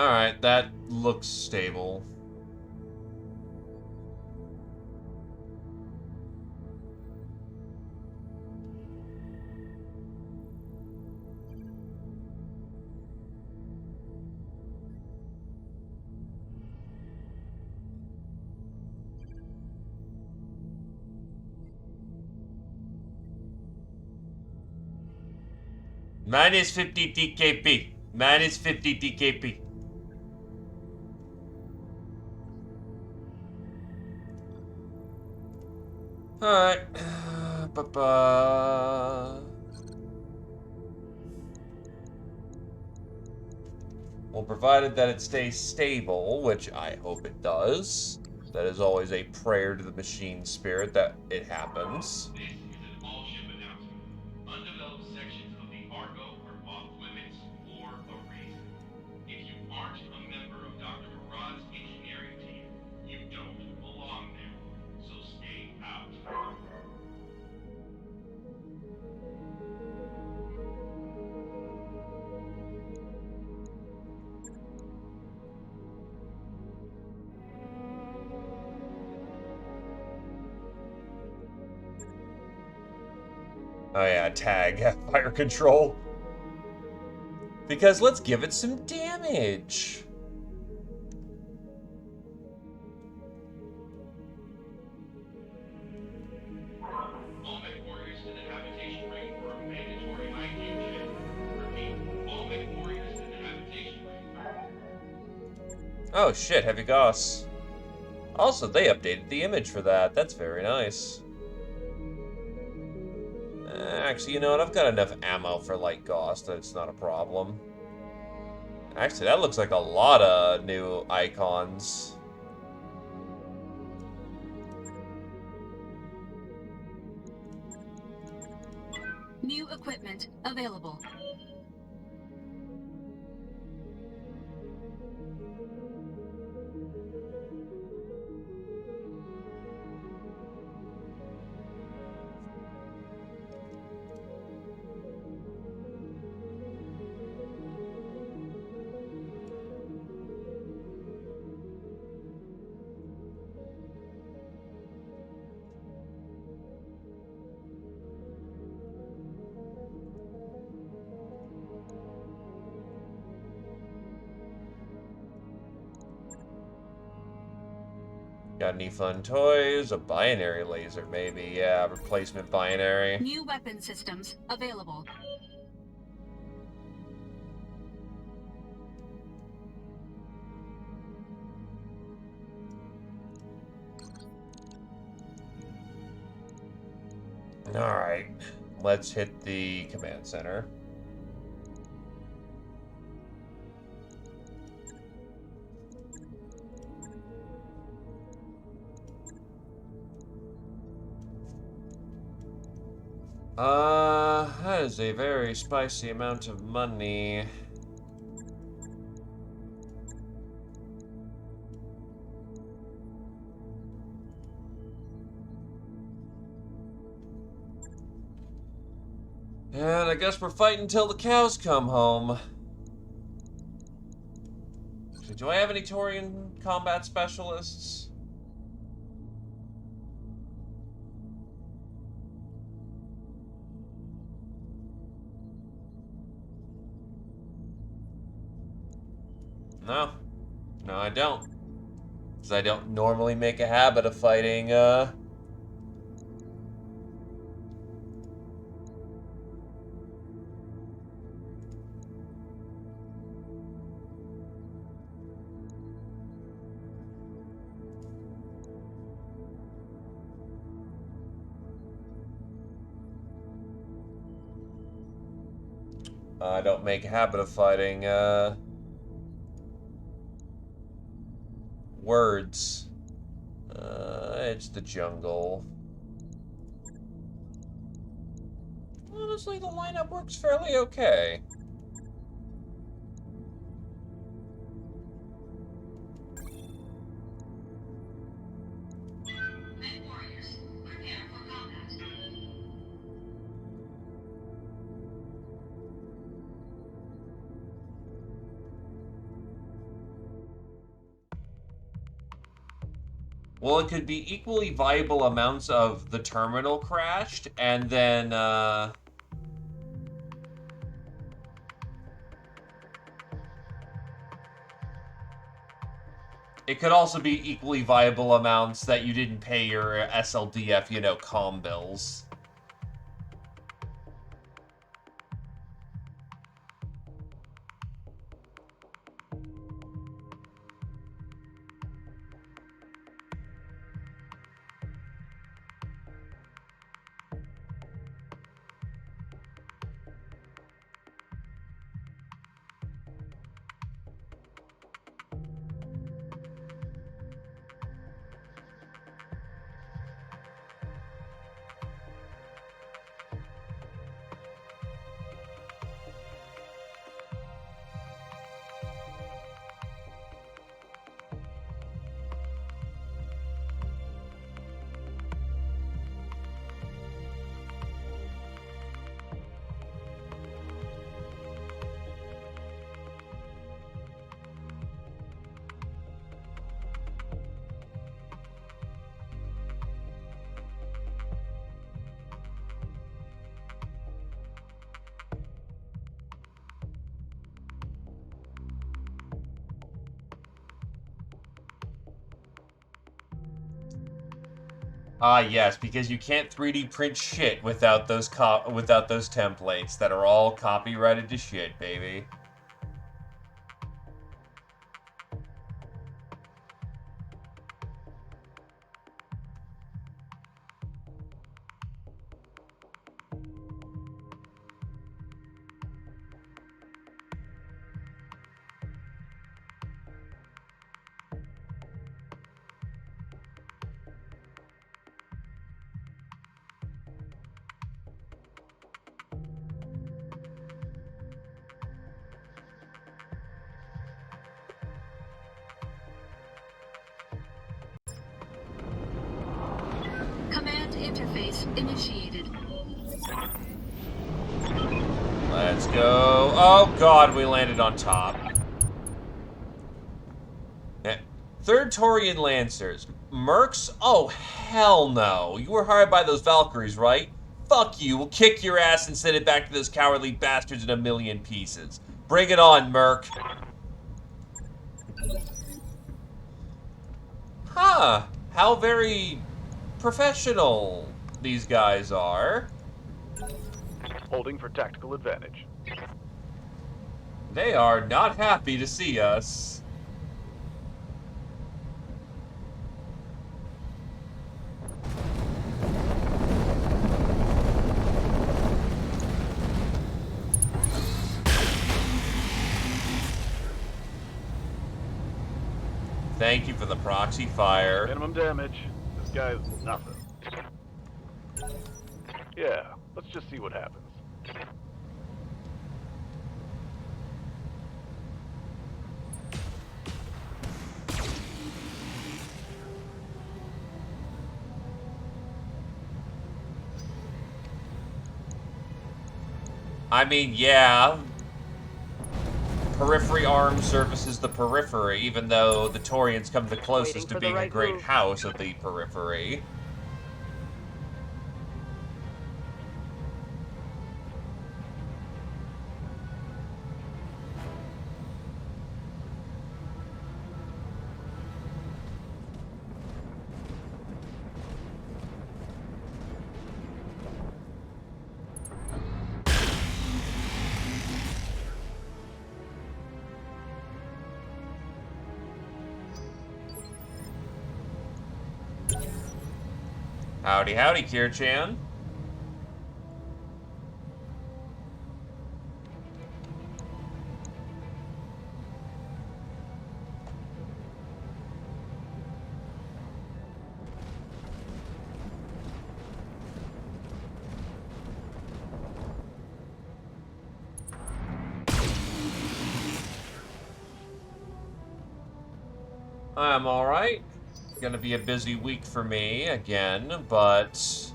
Alright, that looks stable. Minus 50 DKP. Minus 50 DKP. Alright. Well, provided that it stays stable, which I hope it does. That is always a prayer to the machine spirit that it happens. This is an all-ship announcement. Undeveloped sections of the Argo are off limits for a reason. If you aren't a member of Dr. Murad's engineering team, you don't belong there. So stay out. Oh yeah, tag fire control. Because let's give it some damage. All mech warriors to the habitation ring for a mandatory IQ check. Repeat, all mech warriors to the habitation ring. Oh shit, heavy Goss. Also, they updated the image for that. That's very nice. Actually, you know what? I've got enough ammo for light Goss that it's not a problem. Actually, that looks like a lot of new icons. New equipment available. Got any fun toys? A binary laser, maybe. Yeah, replacement binary. New weapon systems available. Alright, let's hit the command center. That is a very spicy amount of money. And I guess we're fighting until the cows come home. So do I have any Taurian combat specialists? No. No, I don't. Because I don't normally make a habit of fighting, I don't make a habit of fighting, words. It's the jungle. Honestly, the lineup works fairly okay. Mech warriors, prepare for combat. Well, it could be equally viable amounts of the terminal crashed, and then, it could also be equally viable amounts that you didn't pay your SLDF, you know, comm bills. Ah, yes, because you can't 3D print shit without those templates that are all copyrighted to shit, baby. Command interface initiated. Let's go. Oh, God, we landed on top. Third Taurian Lancers. Mercs? Oh, hell no. You were hired by those Valkyries, right? Fuck you. We'll kick your ass and send it back to those cowardly bastards in a million pieces. Bring it on, Merc. Huh. How very professional these guys are. Holding for tactical advantage. They are not happy to see us. Thank you for the proxy fire. Minimum damage. This guy's nothing. Yeah, let's just see what happens. I mean, yeah. Periphery arm services the periphery, even though the Taurians come the closest to being a great house of the periphery. Howdy, howdy, Kier-chan. I'm alright. Gonna be a busy week for me again, but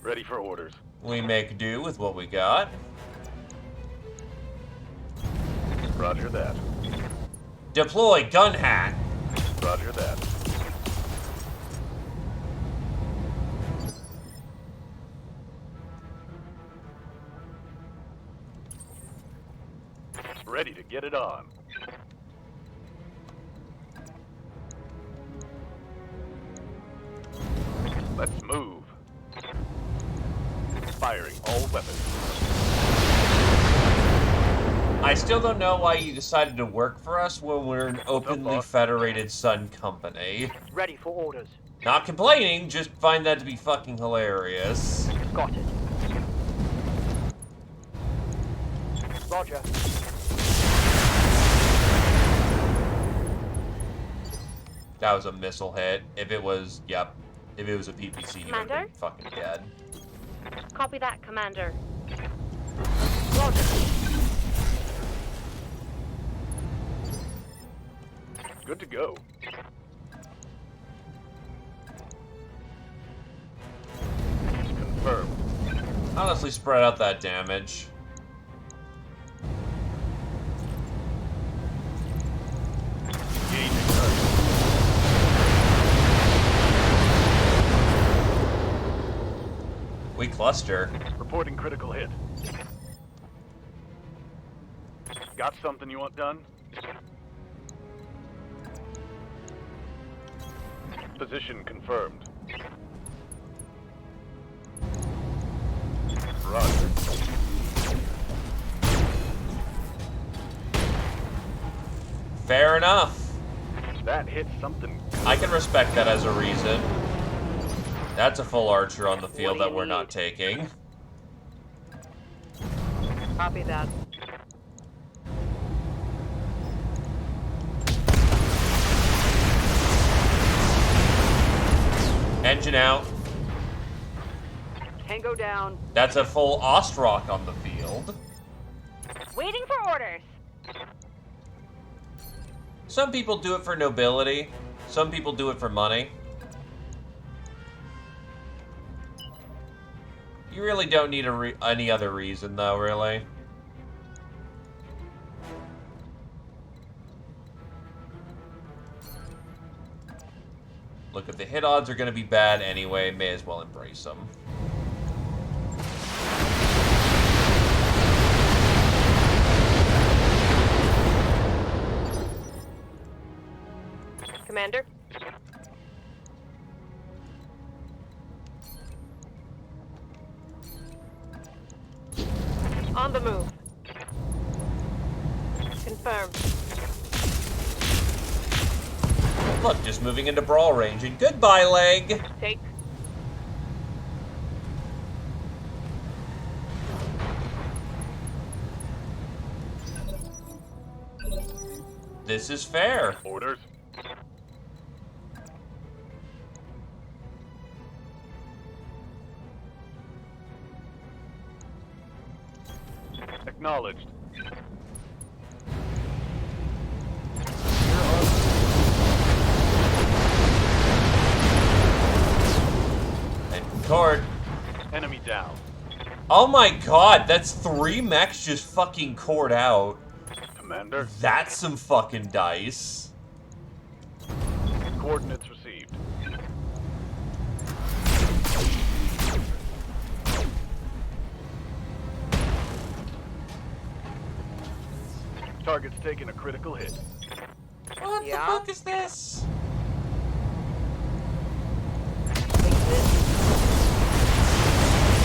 Ready for orders. we make do with what we got. Roger that. Deploy gun hat. Roger that. Ready to get it on. Let's move. Firing all weapons. I still don't know why you decided to work for us when we're an openly boss? federated Sun company. Ready for orders. Not complaining, just find that to be fucking hilarious. Got it. Roger. That was a missile hit. If it was, yep. If it was a PPC, he would have Commander? been fucking dead. Copy that, Commander. Roger. Good to go. Confirmed. Honestly, spread out that damage. Engaging target. We cluster. Reporting critical hit. Got something you want done? Position confirmed. Roger. Fair enough. That hit something. I can respect that as a reason. That's a full archer on the field What do that you we're not need? taking. Copy that. Engine out. Tango down. That's a full Ostrock on the field. Waiting for orders. Some people do it for nobility. Some people do it for money. You really don't need any other reason, though, really. Look, if the hit odds are going to be bad anyway, may as well embrace them. Commander? On the move. Confirmed. Look, just moving into brawl range, and goodbye, leg! Take. This is fair. Orders. Acknowledged. And Cord. Enemy down. Oh my god, that's 3 mechs just fucking cored out. Commander. That's some fucking dice. Coordinates received. Target's taking a critical hit. What Yeah? the fuck is this?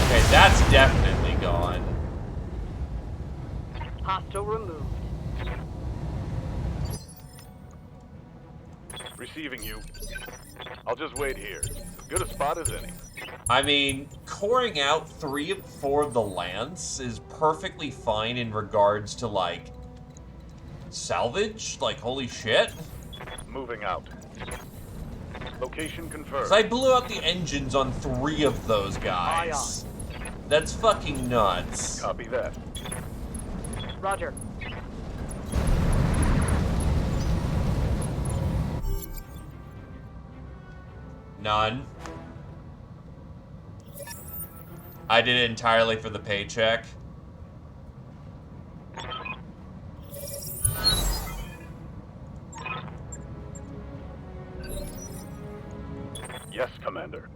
Okay, that's definitely gone. Hostile removed. Receiving you. I'll just wait here. As good a spot as any. I mean, coring out 3 of 4 of the Lance is perfectly fine in regards to, like, salvage. Like, holy shit. Moving out. Location confirmed. 'Cause I blew out the engines on 3 of those guys. That's fucking nuts. Copy that. Roger. None. I did it entirely for the paycheck. Yes, Commander.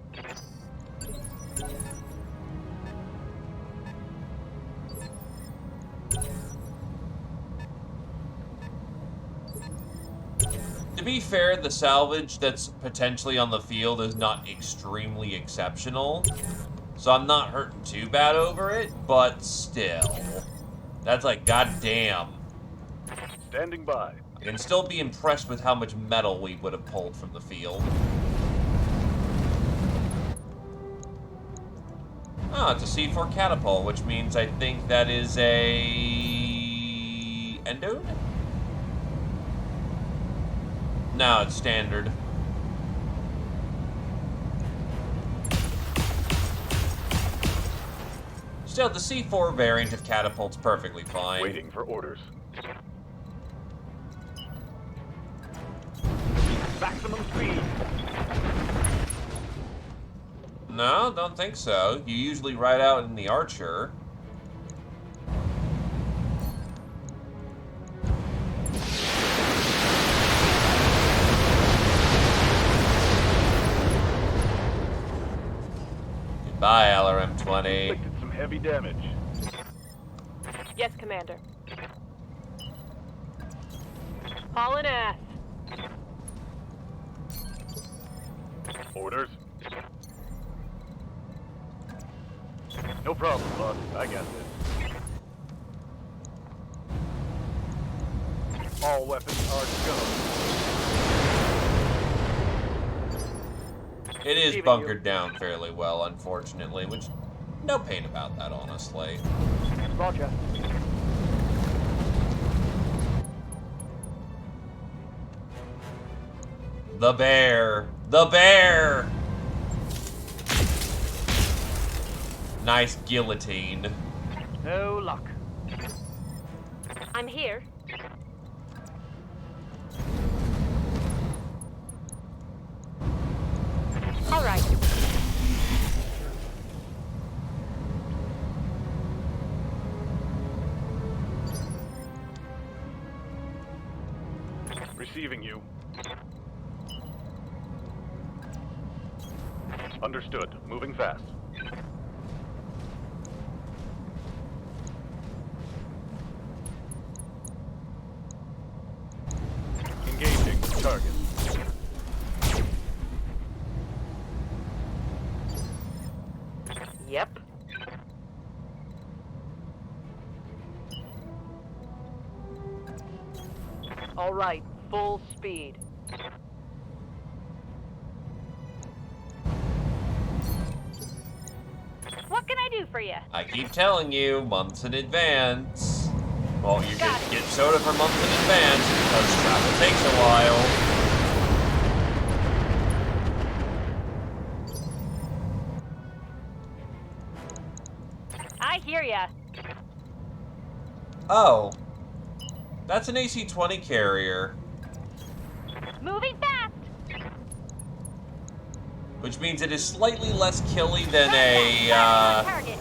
To be fair, the salvage that's potentially on the field is not extremely exceptional. So I'm not hurting too bad over it, but still. That's like, goddamn. Standing by. I can still be impressed with how much metal we would have pulled from the field. Oh, it's a C4 catapult, which means I think that is a... endode? No, it's standard. Still, the C4 variant of catapult's perfectly fine. Waiting for orders. Maximum speed. No, don't think so. You usually ride out in the Archer. Goodbye, LRM-20. Inflicted some heavy damage. Yes, Commander. Hauling ass. Orders. No problem, boss. I got this. All weapons are go. It is Receiving bunkered down fairly well, unfortunately, which... no pain about that, honestly. Roger. The bear! The bear! Nice guillotine. No luck. I'm here. All right. Receiving you. Understood. Moving fast. Engaging target. Yep. All right, full speed. What can I do for you? I keep telling you, months in advance. Well, you Got can it. get soda for months in advance because travel takes a while. I hear ya. Oh. That's an AC-20 carrier. Moving fast. Which means it is slightly less killy than Target.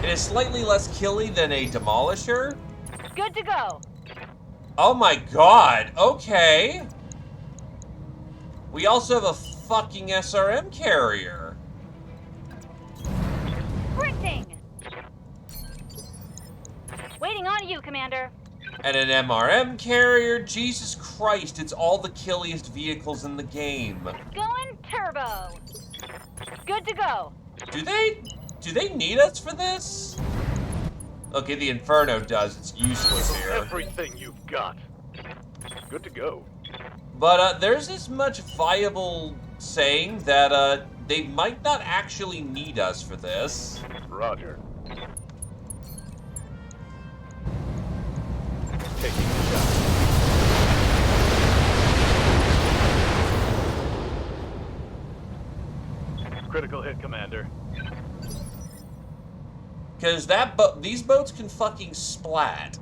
It is slightly less killy than a Demolisher? Good to go. Oh my god, okay. We also have a fucking SRM carrier. Sprinting. Waiting on you, Commander. And an MRM carrier? Jesus Christ, it's all the killiest vehicles in the game. Going turbo. Good to go. Do they need us for this? Okay, the Inferno does, it's useless here. Everything you've got. Good to go. But there's this much viable saying that they might not actually need us for this. Roger. Taking the shot. Critical hit, Commander. Because these boats can fucking splat.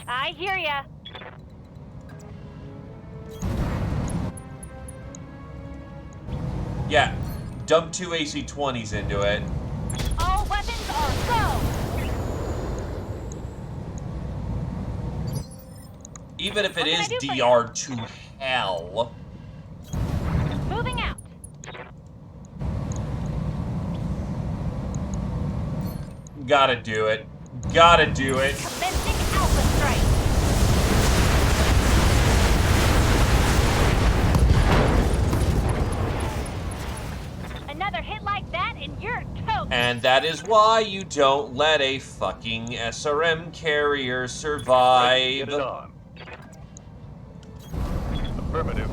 I hear ya. Yeah, dump 2 AC-20s into it. All weapons are go. Even if it What can is I do for you? DR to hell. Gotta do it. Gotta do it. Commencing Alpha Strike. Another hit like that and you're toast. And that is why you don't let a fucking SRM carrier Right, survive. get it on. Affirmative.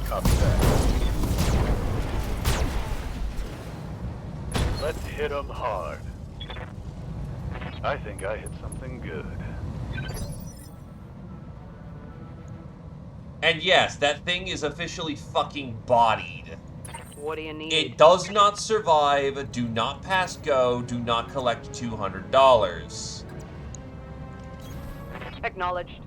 Copy that. Let's hit 'em hard. I think I hit something good. And yes, that thing is officially fucking bodied. What do you need? It does not survive. Do not pass go. Do not collect $200. Acknowledged.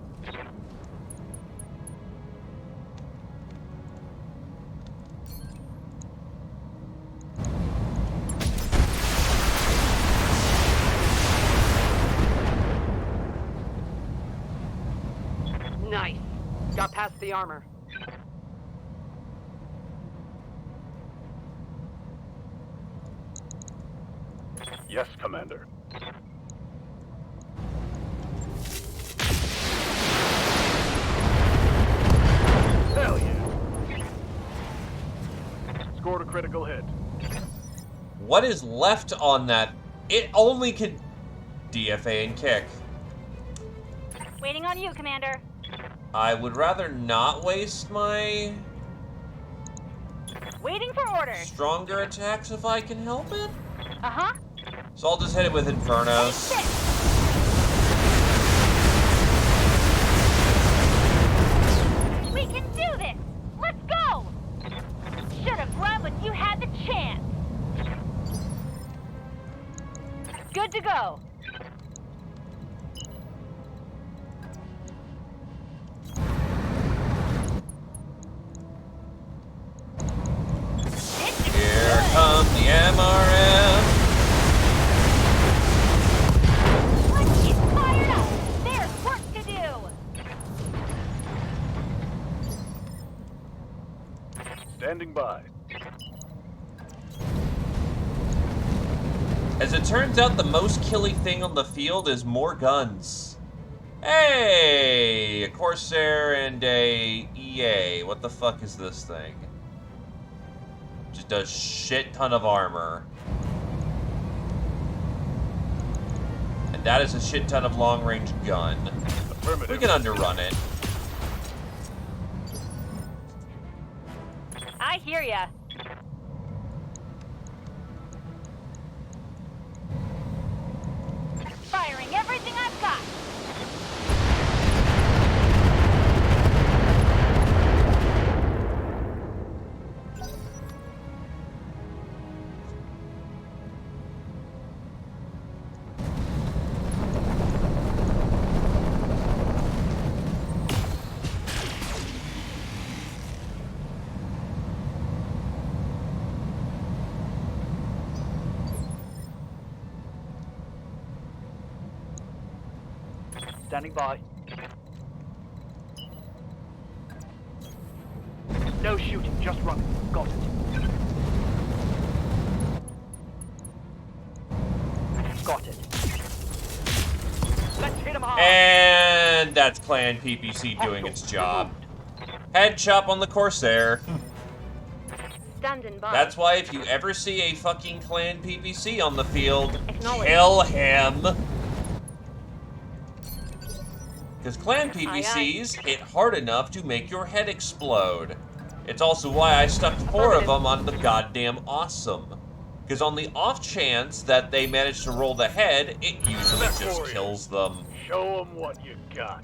Nice. Got past the armor. Yes, Commander. Hell yeah. Scored a critical hit. What is left on that? It only can DFA and kick. Waiting on you, Commander. I would rather not waste my Waiting for orders. stronger attacks if I can help it. Uh-huh. So I'll just hit it with Infernos. Sit. We can do this. Let's go. Should have run when you had the chance. Good to go. Here come the MRM. Let's get fired up. There's work to do. Standing by. As it turns out, the most killy thing on the field is more guns. Hey, a Corsair and a EA. What the fuck is this thing? Just does shit ton of armor. And that is a shit ton of long-range gun. Affirmative. We can underrun it. I hear ya. Firing everything I've got. Standing by. No shooting, just running. Got it. Got it. Let's hit him hard. And that's Clan PPC doing its job. Head chop on the Corsair. Standing by. That's why if you ever see a fucking Clan PPC on the field, Acknowledge. kill him. Because Clan PPCs hit hard enough to make your head explode. It's also why I stuck 4 of them on the goddamn Awesome. Because on the off chance that they manage to roll the head, it usually Left just warrior. kills them. Show 'em what you got.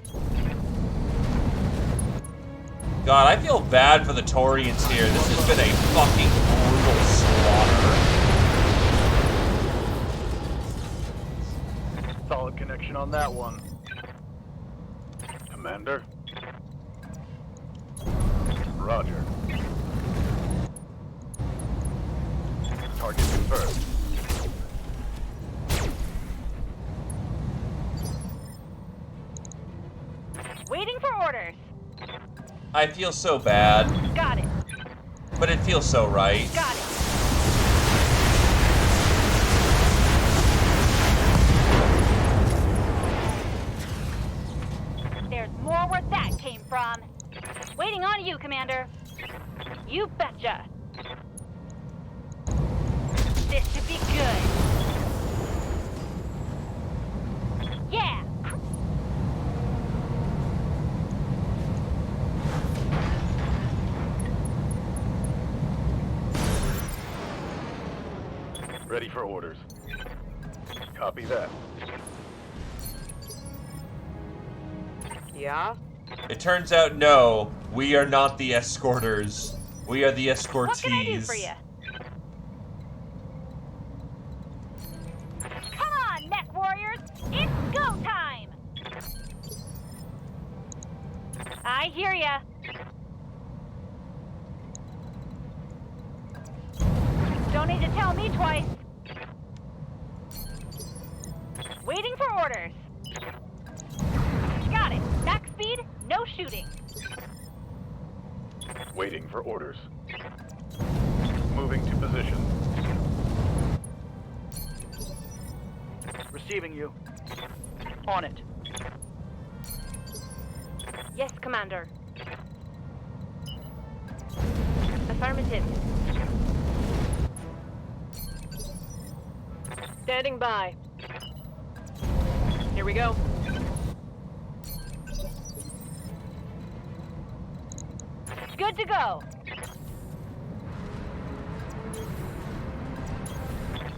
God, I feel bad for the Taurians here. This has been a fucking brutal slaughter. Solid connection on that one. Commander. Roger. Target confirmed. Waiting for orders. I feel so bad, Got it. but it feels so right. Got it. Commander. You betcha. This should be good. Yeah. Ready for orders. Copy that. Yeah? It turns out, no, we are not the escorters. We are the escortees. What can I do for you? Come on, mech warriors! It's go time! I hear ya. Don't need to tell me twice. Waiting for orders. Got it. Max speed, no shooting. Waiting for orders. Moving to position. Receiving you. On it. Yes, Commander. Affirmative. Standing by. Here we go. Good to go.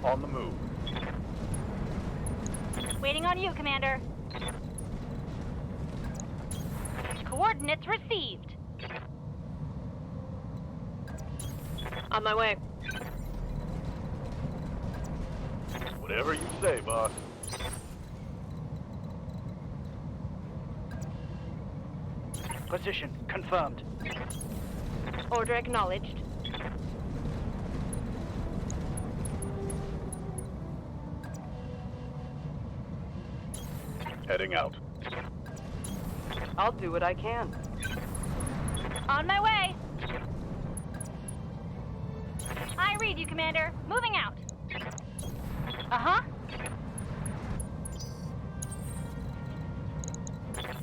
On the move. Waiting on you, Commander. Coordinates received. On my way. Whatever you say, boss. Position confirmed. Order acknowledged. Heading out. I'll do what I can. On my way. I read you, Commander. Moving out. Uh-huh.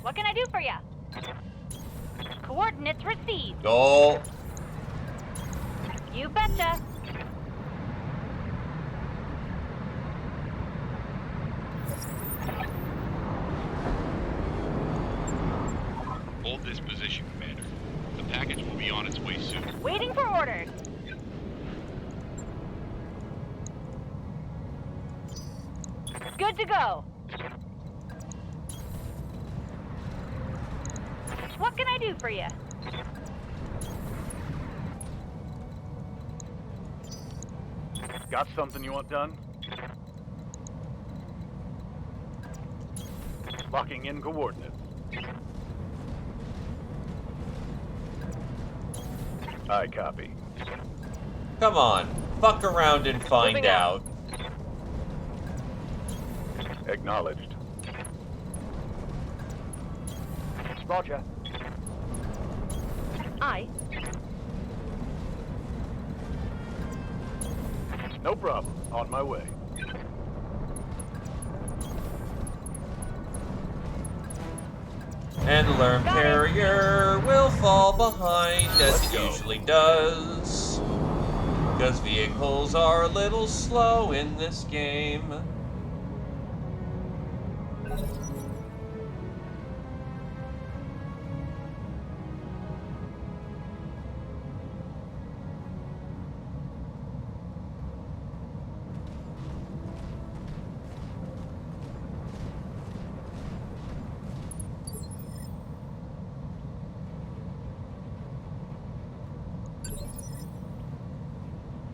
What can I do for ya? Coordinates received. Goal. You betcha. Hold this position, Commander. The package will be on its way soon. Waiting for orders. Good to go. What can I do for you? Got something you want done? Locking in coordinates. I copy. Come on. Fuck around and find Moving out. out. Acknowledged. Roger. I. No problem. On my way. And the alarm Got it. carrier will fall behind as Let's it go. usually does. Because vehicles are a little slow in this game.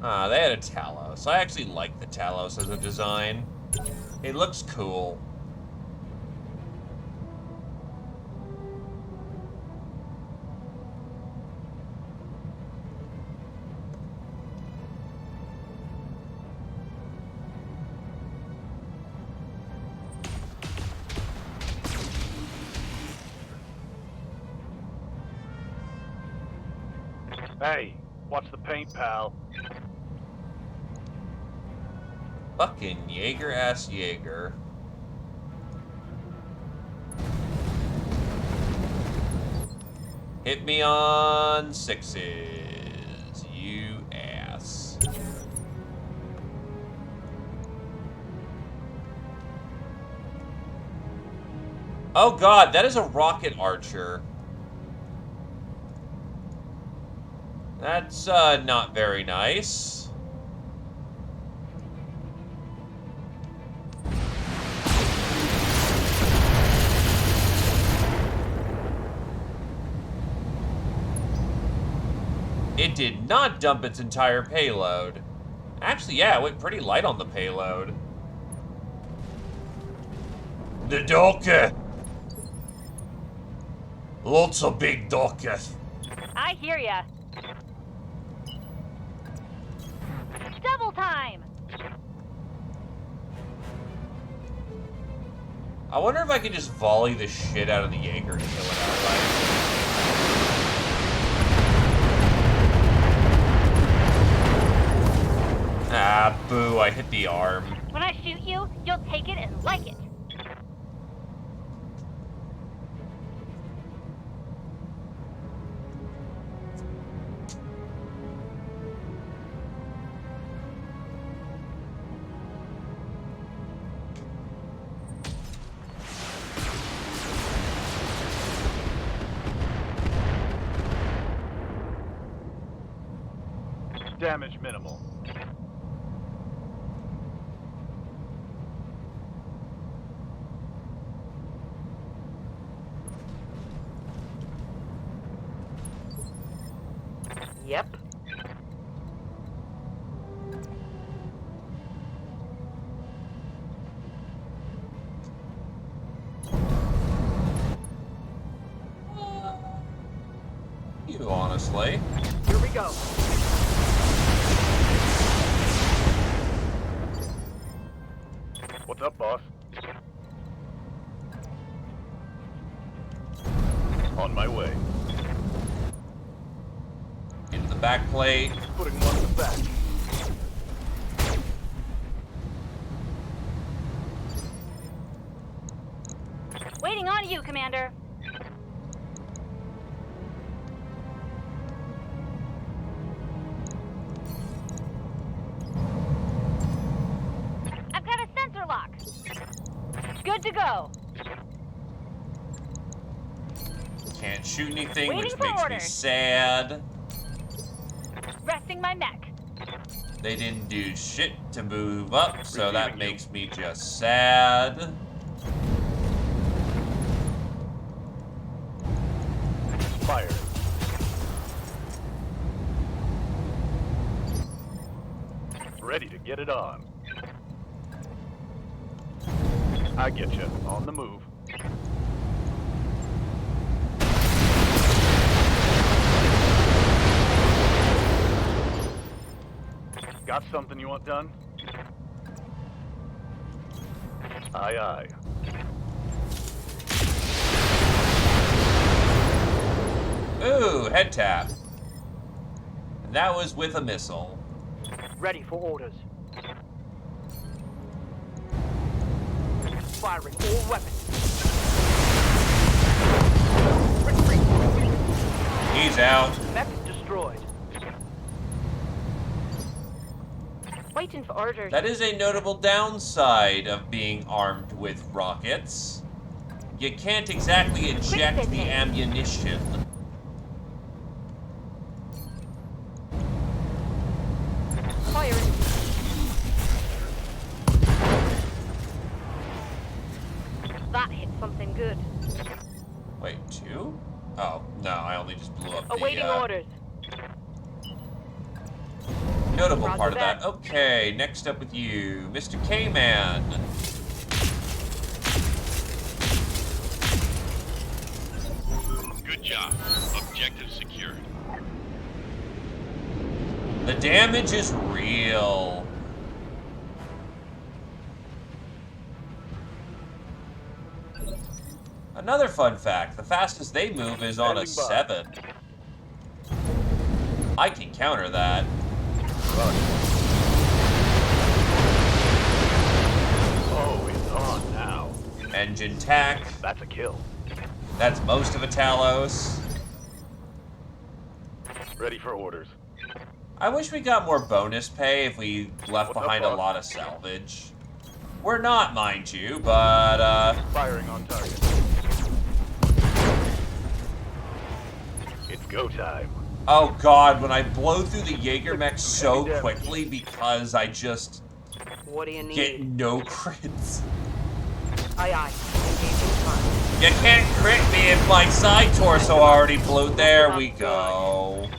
Ah, they had a Talos. I actually like the Talos as a design. It looks cool. Hey, watch the paint, pal. Fucking Jaeger-ass Jaeger. Hit me on 6s, you ass. Oh god, that is a rocket archer. That's not very nice. It did not dump its entire payload. Actually, yeah, it went pretty light on the payload. The docker. Lots of big dockers. I hear ya. Double time! I wonder if I can just volley the shit out of the Jaeger and kill it outright. Ah, boo, I hit the arm. When I shoot you, you'll take it and like it. Damage minimal. Yep. You, honestly. Here we go. What's up, boss? On my way. Into the back plate. Putting one in the back. Waiting on you, Commander. I've got a sensor lock. Good to go. Can't shoot anything, Waiting which for makes me orders. sad. Resting my mech. They didn't do shit to move up, so that Receiving makes me just sad. Fire. Ready to get it on. I get you. On the move. Got something you want done? Aye, aye. Ooh, head tap. And that was with a missile. Ready for orders. Firing all weapons. He's out. Mech destroyed. Waiting for orders. That is a notable downside of being armed with rockets. You can't exactly eject the ammunition. Firing. That hit something good. Wait, 2? Oh, no, I only just blew up the Awaiting orders. notable Roger part of that. that. Okay, next up with you, Mr. K-Man. Good job. Objective secured. The damage is real. Another fun fact, the fastest they move is on a Standing by. 7. I can counter that. Oh, it's on now. Engine tack. That's a kill. That's most of a Talos. Ready for orders. I wish we got more bonus pay if we left What's up, behind a boss? lot of salvage. We're not, mind you, but, Firing on target. It's go time. oh god, when I blow through the Jaeger mech so Heavy damage. quickly because I just What do you get need? no crits. Aye, aye. Engaging target. You can't crit me if my side torso already blew. There we go.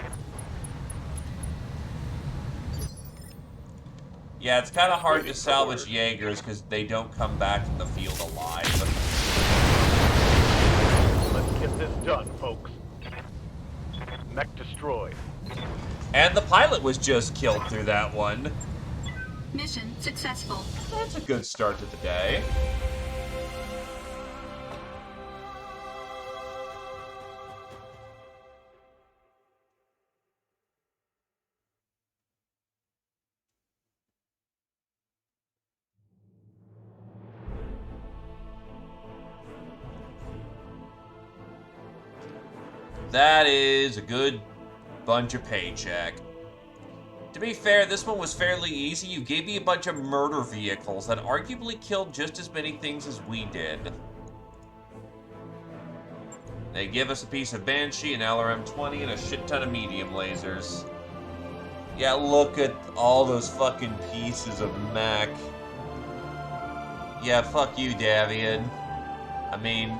Yeah, it's kind of hard to salvage Jaegers because they don't come back from the field alive. Let's get this done, folks. Mech destroyed. And the pilot was just killed through that one. Mission successful. That's a good start to the day. That is a good bunch of paycheck. To be fair, this one was fairly easy. You gave me a bunch of murder vehicles that arguably killed just as many things as we did. They give us a piece of Banshee, an LRM-20, and a shit ton of medium lasers. Yeah, look at all those fucking pieces of mech. Yeah, fuck you, Davian. I mean,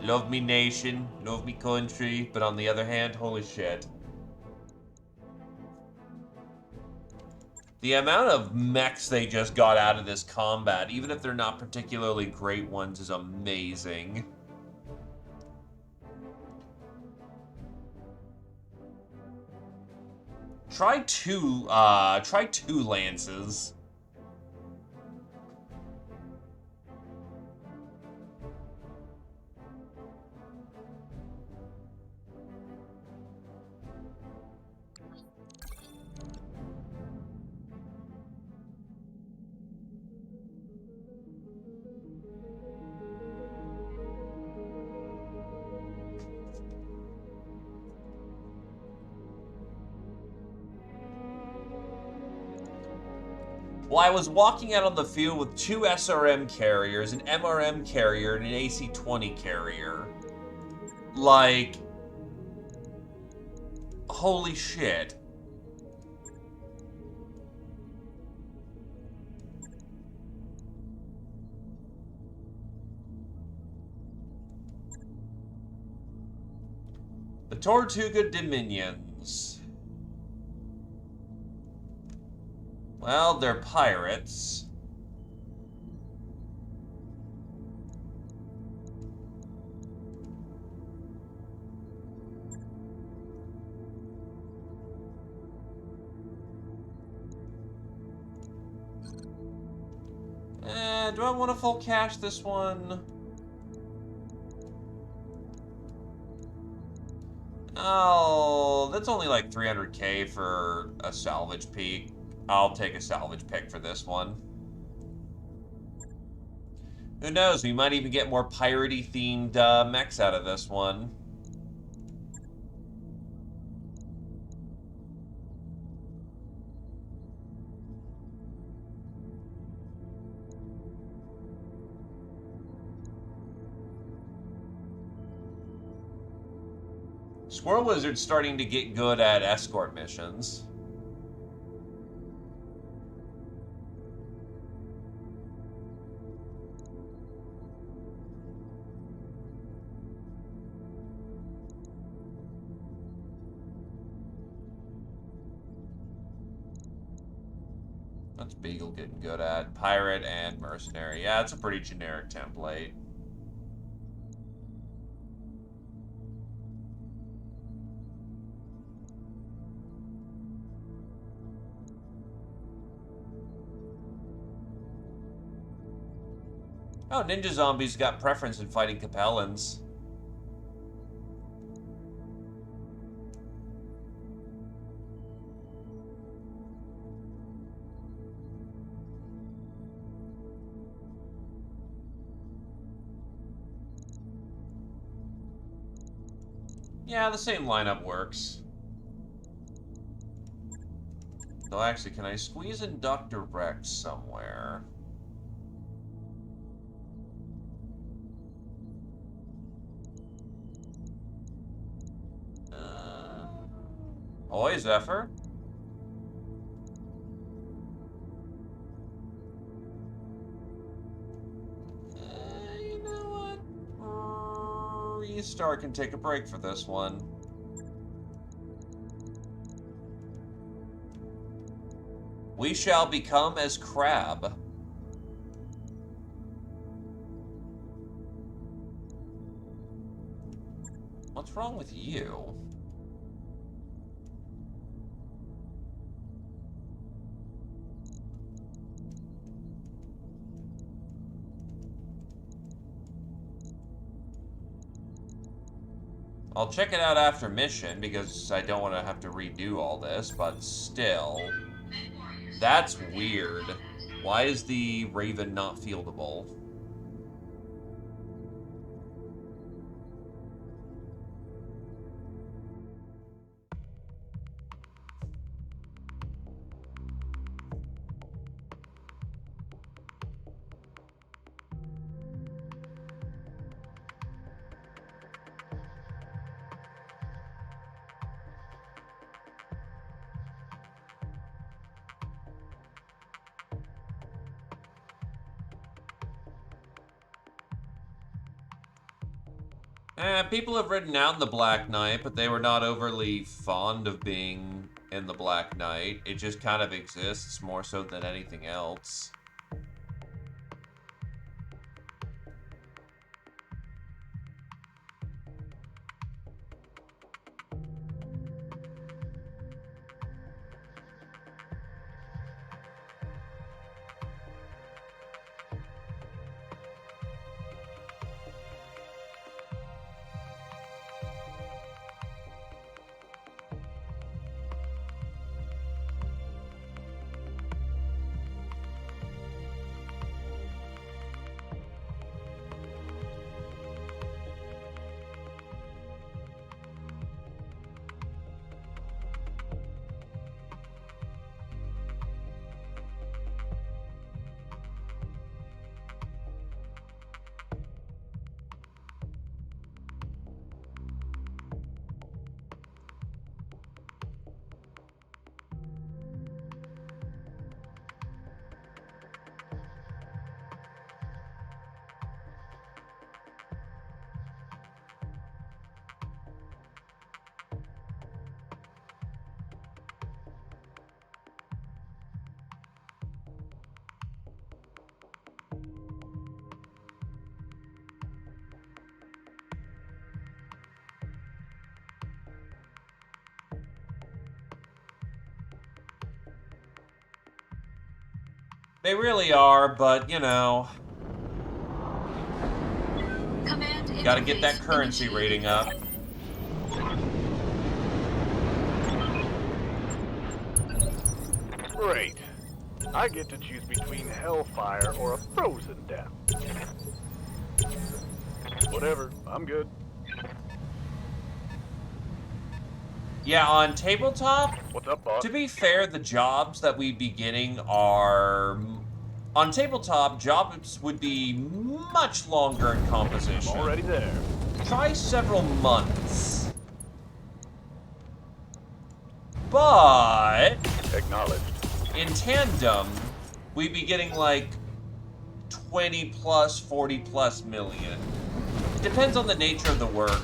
love me nation, love me country, but on the other hand, holy shit. The amount of mechs they just got out of this combat, even if they're not particularly great ones, is amazing. Try two lances. Well, I was walking out on the field with 2 SRM carriers, an MRM carrier, and an AC-20 carrier. Like, holy shit. The Tortuga Dominions. Well, they're pirates. Do I want to full cash this one? Oh, that's only like 300k for a salvage peak. I'll take a salvage pick for this one. Who knows? We might even get more piratey themed mechs out of this one. Squirrel Wizard's starting to get good at escort missions. What's Beagle getting good at? Pirate and Mercenary. Yeah, it's a pretty generic template. Oh, Ninja Zombies got preference in fighting Capellans. Yeah, the same lineup works. Though actually, can I squeeze Inductor Rex somewhere? Oi, Zephyr? You know what? Restart can take a break for this one. We shall become as Crab. What's wrong with you? I'll check it out after mission, because I don't want to have to redo all this, but still. That's weird. Why is the Raven not fieldable? People have written out in the Black Knight, but they were not overly fond of being in the Black Knight. It just kind of exists more so than anything else. They really are, but, you know, Command gotta get that interface currency initiated. rating up. Great. I get to choose between hellfire or a frozen death. Whatever, I'm good. Yeah, on tabletop, What's up, boss? to be fair, the jobs that we'd be getting are... On tabletop, jobs would be much longer in composition. Already there. Try several months. But Acknowledged. in tandem, we'd be getting like 20 plus, 40 plus million. Depends on the nature of the work.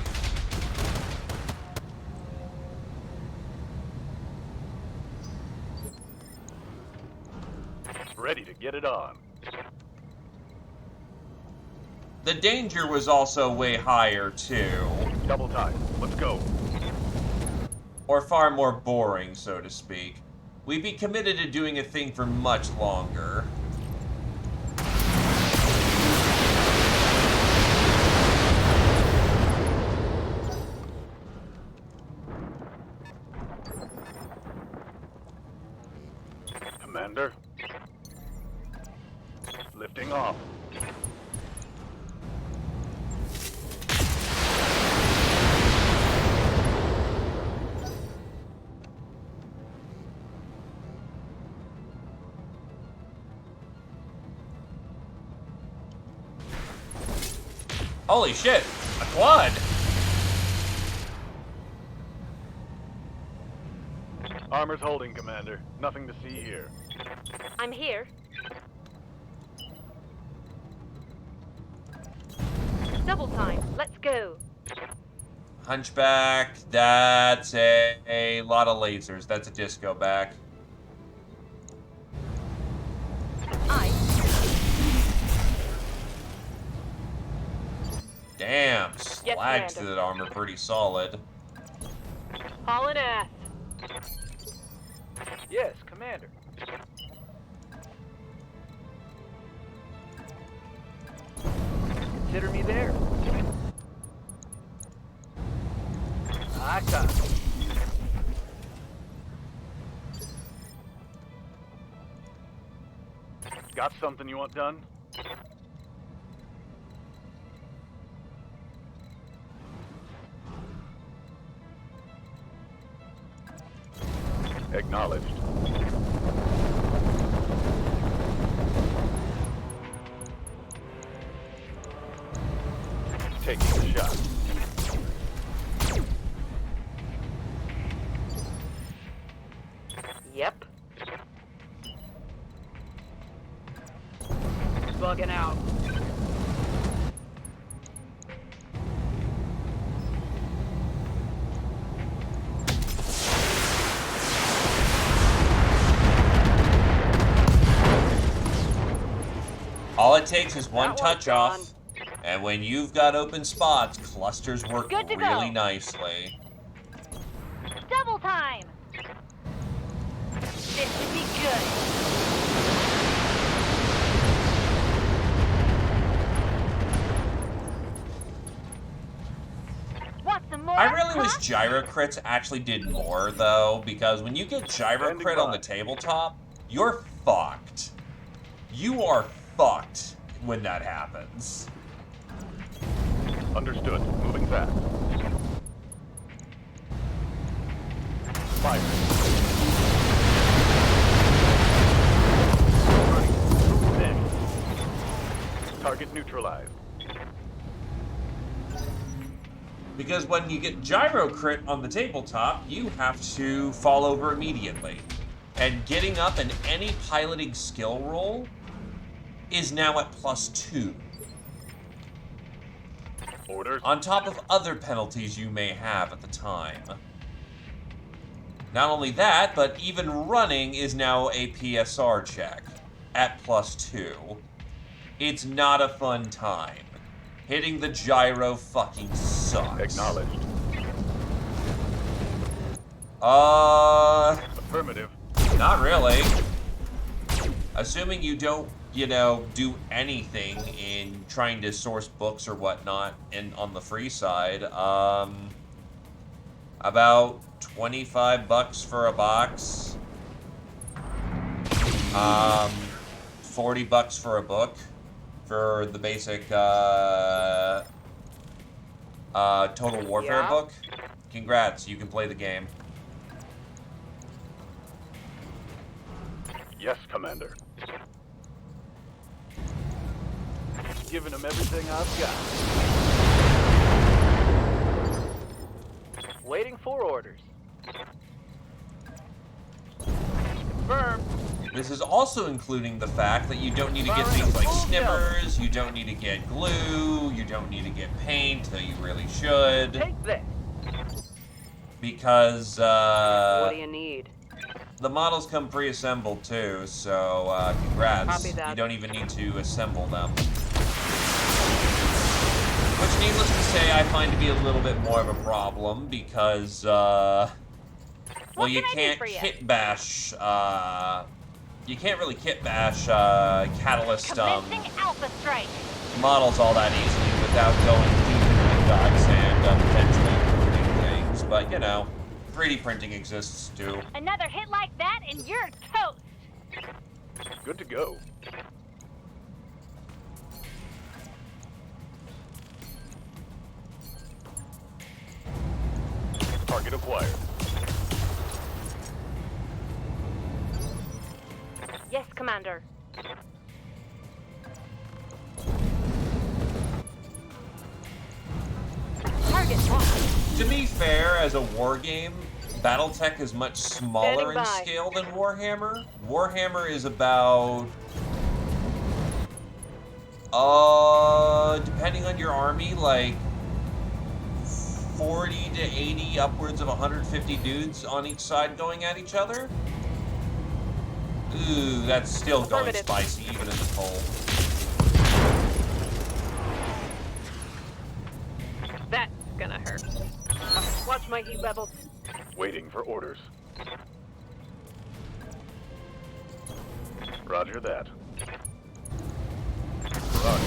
Ready to get it on. The danger was also way higher, too. Double time. Let's go. Or far more boring, so to speak. We'd be committed to doing a thing for much longer. Commander. Lifting off. Holy shit, a quad. Armor's holding, Commander. Nothing to see here. I'm here. Double time. Let's go. Hunchback, that's a lot of lasers. That's a disco back. I. Damn, slagged through that armor pretty solid. Hauling ass. Yes, Commander. Consider me there. I got it. Got something you want done? Acknowledged. Taking a shot. Yep. Bugging out. All it takes is one That one's touch gone. off, and when you've got open spots, clusters work Good to really go. nicely. Double time. This should be good. Want some more? I really wish huh? gyro crits actually did more, though, because when you get gyro Standing crit on by. the tabletop, you're fucked. You are fucked when that happens. Understood. Moving fast. Fire. Running. Next. Target neutralized. Because when you get gyro crit on the tabletop, you have to fall over immediately. And getting up in any piloting skill roll is now at +2. Orders. On top of other penalties you may have at the time. Not only that, but even running is now a PSR check at +2. It's not a fun time. Hitting the gyro fucking sucks. Acknowledged. Affirmative. Not really. Assuming you don't, do anything in trying to source books or whatnot on the free side, about $25 for a box. $40 for a book for the basic Total Warfare Yeah. book. Congrats, you can play the game. Yes, Commander. Giving him everything I've got. Waiting for orders. Confirmed. This is also including the fact that you don't need to get things like snippers, you don't need to get glue, you don't need to get paint, though you really should. Take this. Because, What do you need? the models come pre-assembled too, so, congrats. Copy that. You don't even need to assemble them. Which, needless to say, I find to be a little bit more of a problem, because, well, What you can I do can't for you? kit bash, you can't really kit bash, Catalyst, Commencing Alpha Strike. models all that easily without going deep into the dots and, potentially printing things, but, 3D printing exists too. Another hit like that and you're toast. Good to go. Target acquired. Yes, Commander. To be fair, as a war game, BattleTech is much smaller in Standing by. scale than Warhammer. Warhammer is about, depending on your army, like 40 to 80, upwards of 150 dudes on each side going at each other. Ooh, that's still going Affirmative. spicy, even in the cold. That's gonna hurt. Watch my heat levels. Waiting for orders. Roger that. Roger.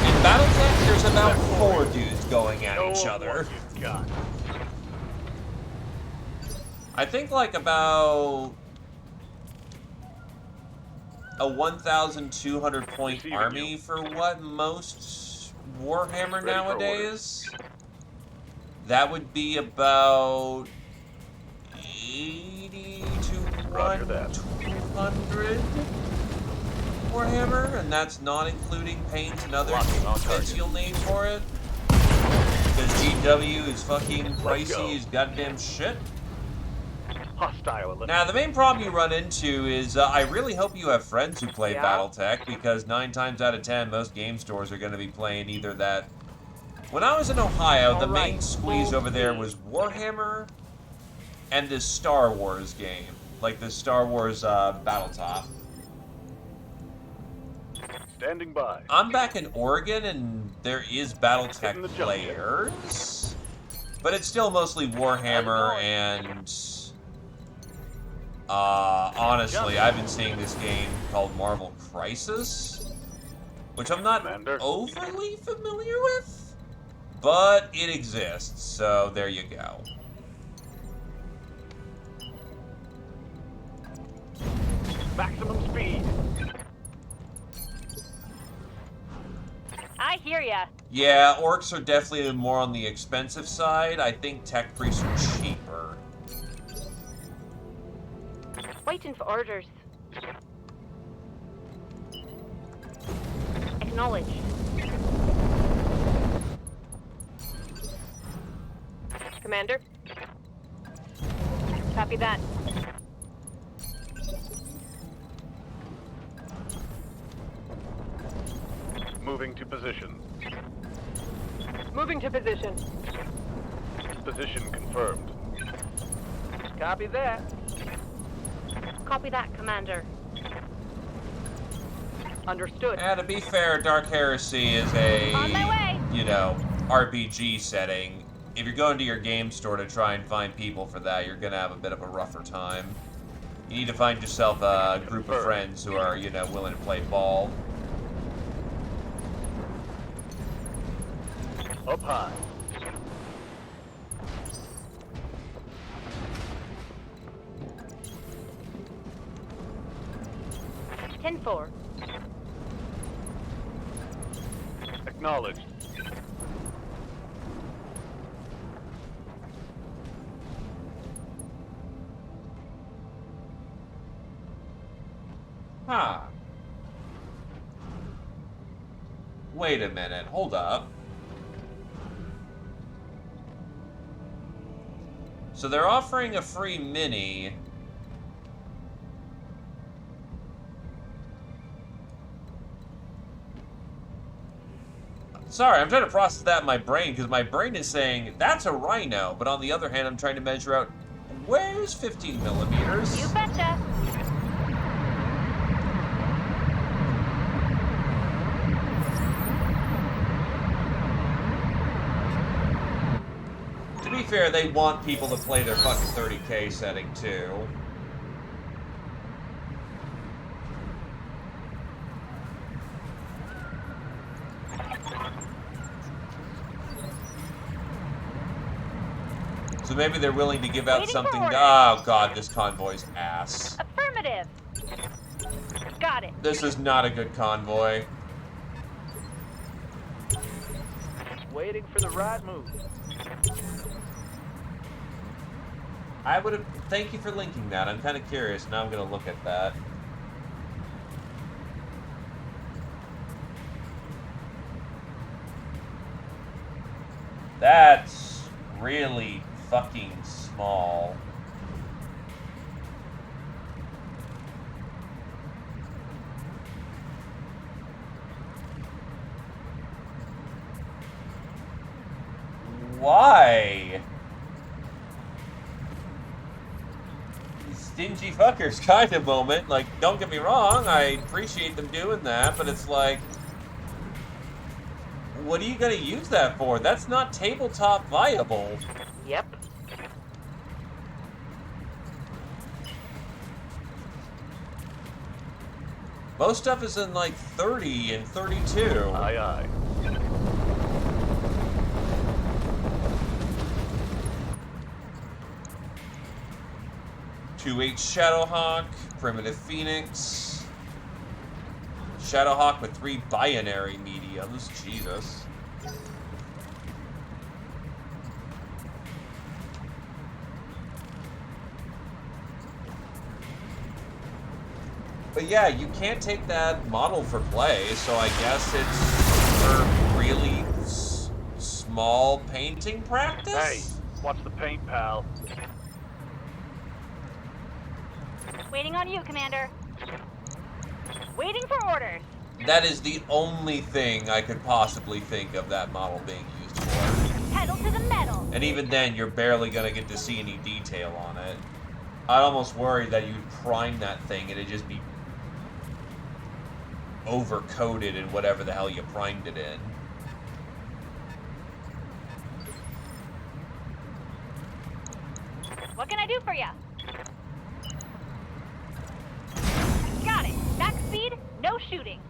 In BattleTech, there's about 4 dudes going at Show each 'em other. what you got. I think like about a 1,200 point Receiving army you. for what most Warhammer Ready for nowadays. That would be about 80 to Roger that. 100 Warhammer, and that's not including paint and other Locking on bits target. you'll need for it. Because GW is fucking Let's pricey go. as goddamn shit. Hostile eliminated. Now, the main problem you run into is I really hope you have friends who play Yeah? BattleTech, because 9 times out of 10, most game stores are going to be playing either that. When I was in Ohio, the main Alright, squeeze full over there speed. was Warhammer and this Star Wars game, like the Star Wars Battletop. Standing by. I'm back in Oregon, and there is BattleTech Hitting the jump jet. players, but it's still mostly Warhammer and. Honestly, I've been seeing this game called Marvel Crisis, which I'm not Commander. overly familiar with, but it exists, so there you go. Maximum speed. I hear ya. Yeah, orcs are definitely more on the expensive side. I think tech priests are cheaper. Waiting for orders. Acknowledged. Commander? Copy that. Moving to position. Moving to position. Position confirmed. Copy that. Copy that, Commander. Understood. And to be fair, Dark Heresy is a, On my way. you know, RPG setting. If you're going to your game store to try and find people for that, you're gonna have a bit of a rougher time. You need to find yourself a group of friends who are, you know, willing to play ball. Up high. Ten four. Acknowledged. Huh. Wait a minute, hold up. So they're offering a free mini. Sorry, I'm trying to process that in my brain, because my brain is saying, that's a rhino, but on the other hand, I'm trying to measure out, where's 15 millimeters? You betcha. To be fair, they want people to play their fucking 30K setting, too. So maybe they're willing to give out Waiting for something. orders. Oh god, this convoy's ass. Affirmative. Got it. This is not a good convoy. Waiting for the right move. I would have. Thank you for linking that. I'm kind of curious. Now I'm going to look at that. That's really fucking small. Why? Stingy fuckers kind of moment. Like, don't get me wrong, I appreciate them doing that, but it's like, what are you gonna use that for? That's not tabletop viable. Yep. Most stuff is in like 30 and 32. Aye, aye. H Shadowhawk, Primitive Phoenix, Shadowhawk with 3 binary mediums. Jesus. But yeah, you can't take that model for play, so I guess it's for really small painting practice? Hey, watch the paint, pal. Waiting on you, Commander. Waiting for orders. That is the only thing I could possibly think of that model being used for. Pedal to the metal. And even then, you're barely gonna get to see any detail on it. I'd almost worry that you'd prime that thing and it'd just be over-coated in whatever the hell you primed it in. What can I do for you? Got it. Back speed, no shooting.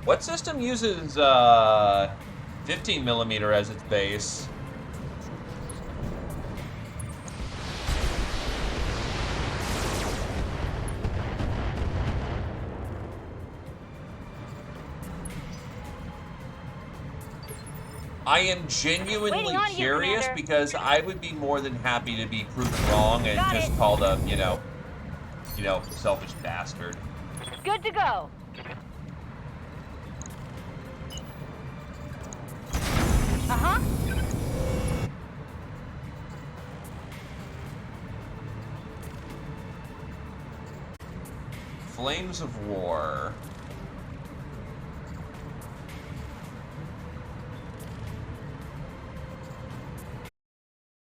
What system uses 15mm as its base? I am genuinely Waiting on you, curious Commander. because I would be more than happy to be proven wrong and Got just it. called a, you know, selfish bastard. Good to go. Uh-huh. Flames of War.